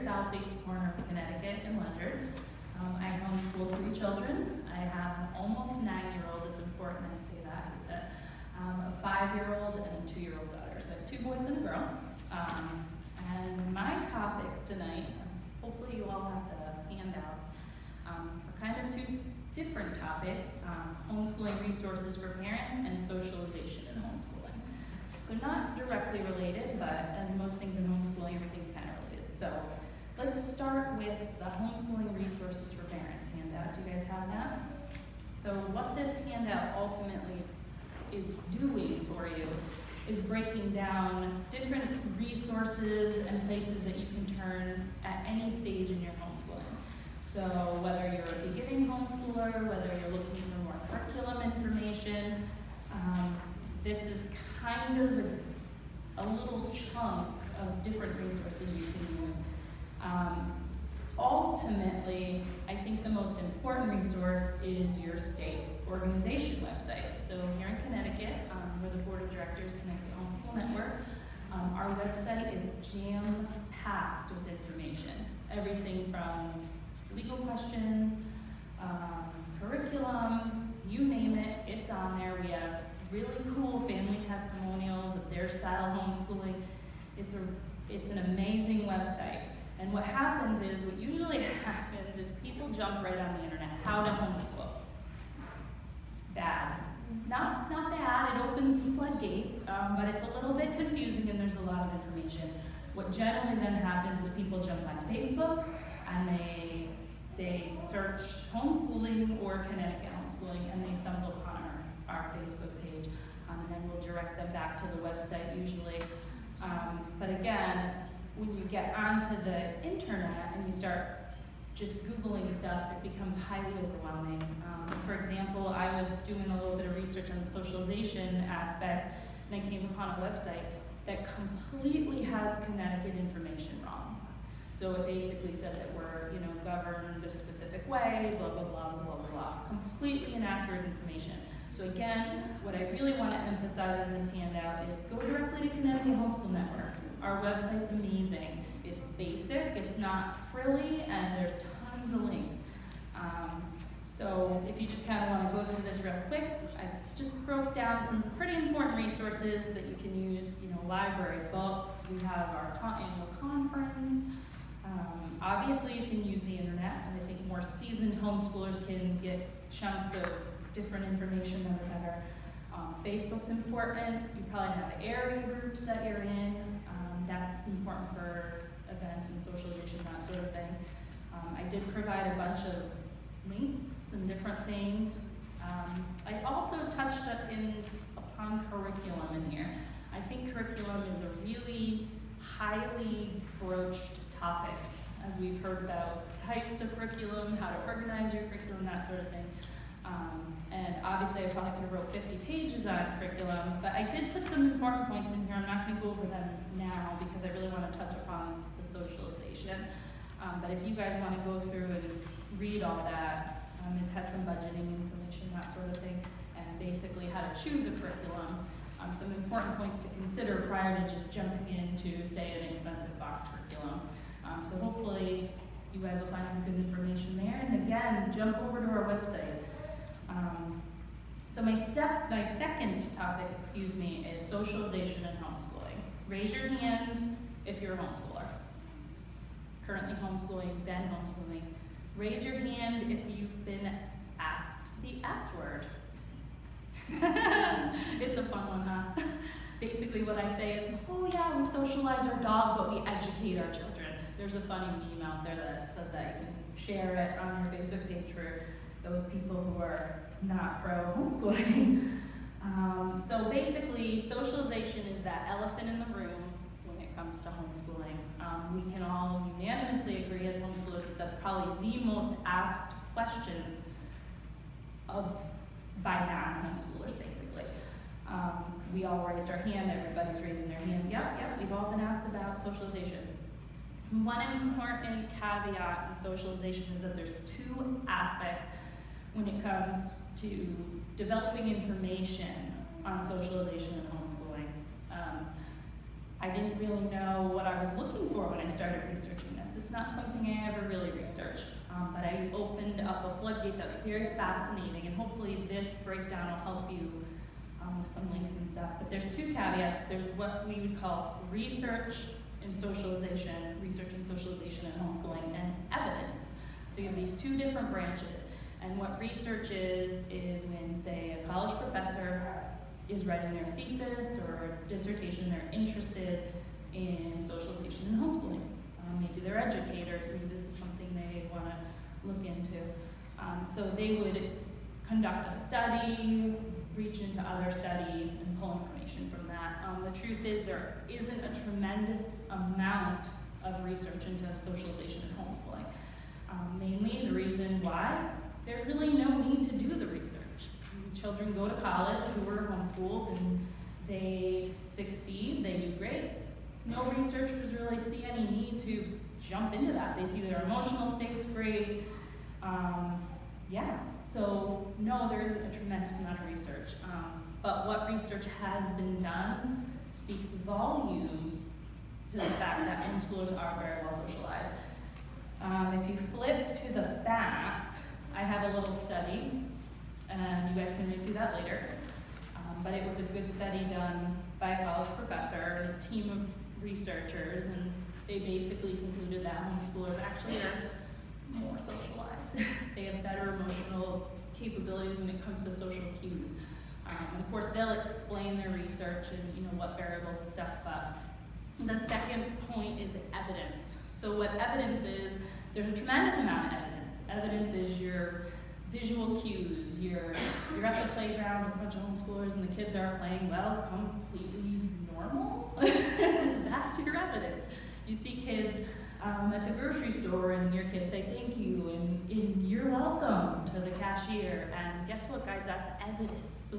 southeast corner of Connecticut in Ledyard. I homeschool 3 children. I have an almost 9-year-old. It's important I say that. He's a 5-year-old and a 2-year-old daughter. So I have 2 boys and a girl. And my topics tonight, hopefully you all have the handouts, are kind of 2 different topics, homeschooling resources for parents and socialization in homeschooling. So not directly related, but as most things in homeschooling, everything's kind of related. So let's start with the homeschooling resources for parents handout. Do you guys have that? So what this handout ultimately is doing for you is breaking down different resources and places that you can turn at any stage in your homeschooling. So whether you're a beginning homeschooler, whether you're looking for more curriculum information, this is kind of a little chunk of different resources you can use. Ultimately, I think the most important resource is your state organization website. So here in Connecticut, we're the Board of Directors Connecticut Homeschool Network. Our website is jam-packed with information. Everything from legal questions, curriculum, you name it, it's on there. We have really cool family testimonials of their style homeschooling. It's an amazing website. And what happens is, what usually happens is people jump right on the internet. How to homeschool. Bad. Not bad, it opens the floodgates, but it's a little bit confusing and there's a lot of information. What generally then happens is people jump on Facebook and they search homeschooling or Connecticut homeschooling and they stumble upon our Facebook page, and then we'll direct them back to the website usually. But again, when you get onto the internet and you start just Googling stuff, it becomes highly overwhelming. For example, I was doing a little bit of research on the socialization aspect, and I came upon a website that completely has Connecticut information wrong. So it basically said that we're, governed a specific way, blah, blah, blah, blah, blah, blah. Completely inaccurate information. So again, what I really want to emphasize in this handout is go directly to Connecticut Homeschool Network. Our website's amazing. It's basic, it's not frilly, and there's tons of links. So if you just kind of want to go through this real quick, I just broke down some pretty important resources that you can use, library books. We have our annual conference. Obviously you can use the internet, and I think more seasoned homeschoolers can get chunks of different information that are better. Facebook's important. You probably have area groups that you're in. That's important for events and socialization, that sort of thing. I did provide a bunch of links and different things. I also touched upon curriculum in here. I think curriculum is a really highly broached topic, as we've heard about types of curriculum, how to organize your curriculum, that sort of thing. And obviously I probably could have wrote 50 pages on curriculum, but I did put some important points in here. I'm not going to go over them now because I really want to touch upon the socialization. But if you guys want to go through and read all that, it has some budgeting information, that sort of thing, and basically how to choose a curriculum. Some important points to consider prior to just jumping into, say, an expensive box curriculum. So hopefully you guys will find some good information there. And again, jump over to our website. So my second topic, is socialization and homeschooling. Raise your hand if you're a homeschooler. Currently homeschooling, been homeschooling. Raise your hand if you've been asked the S word. It's a fun one, huh? Basically what I say is, oh yeah, we socialize our dog, but we educate our children. There's a funny meme out there that says that. You can share it on your Facebook page for those people who are not pro homeschooling. So basically, socialization is that elephant in the room when it comes to homeschooling. We can all unanimously agree as homeschoolers that that's probably the most asked question by non-homeschoolers, basically. We all raised our hand, everybody's raising their hand. Yep, we've all been asked about socialization. One important caveat in socialization is that there's 2 aspects when it comes to developing information on socialization and homeschooling. I didn't really know what I was looking for when I started researching this. It's not something I ever really researched, but I opened up a floodgate that was very fascinating, and hopefully this breakdown will help you with some links and stuff. But there's two caveats. There's what we would call research and socialization and homeschooling, and evidence. So you have these two different branches. And what research is when, say, a college professor is writing their thesis or dissertation, they're interested in socialization and homeschooling. Maybe they're educators, maybe this is something they want to look into. So they would conduct a study, reach into other studies, and pull information from that. The truth is there isn't a tremendous amount of research into socialization and homeschooling. Mainly the reason why, there's really no need to do the research. Children go to college who are homeschooled and they succeed, they do great. No researchers really see any need to jump into that. They see their emotional state's great. So no, there isn't a tremendous amount of research. But what research has been done speaks volumes to the fact that homeschoolers are very well socialized. If you flip to the back, I have a little study, and you guys can read through that later. But it was a good study done by a college professor and a team of researchers, and they basically concluded that homeschoolers actually are more socialized. They have better emotional capabilities when it comes to social cues. And of course, they'll explain their research and what variables and stuff. But the second point is evidence. So what evidence is, there's a tremendous amount of evidence. Evidence is your visual cues. You're at the playground with a bunch of homeschoolers and the kids are playing well, completely normal. That's your evidence. You see kids at the grocery store and your kids say thank you and you're welcome to the cashier, and guess what, guys, that's evidence. So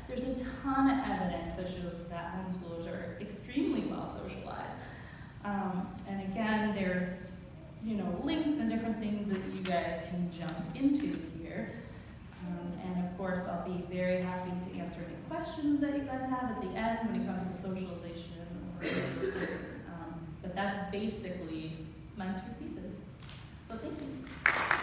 there's a ton of evidence that shows that homeschoolers are extremely well socialized. And again, there's links and different things that you guys can jump into here. And of course, I'll be very happy to answer any questions that you guys have at the end when it comes to socialization or resources. But that's basically my two pieces. So thank you.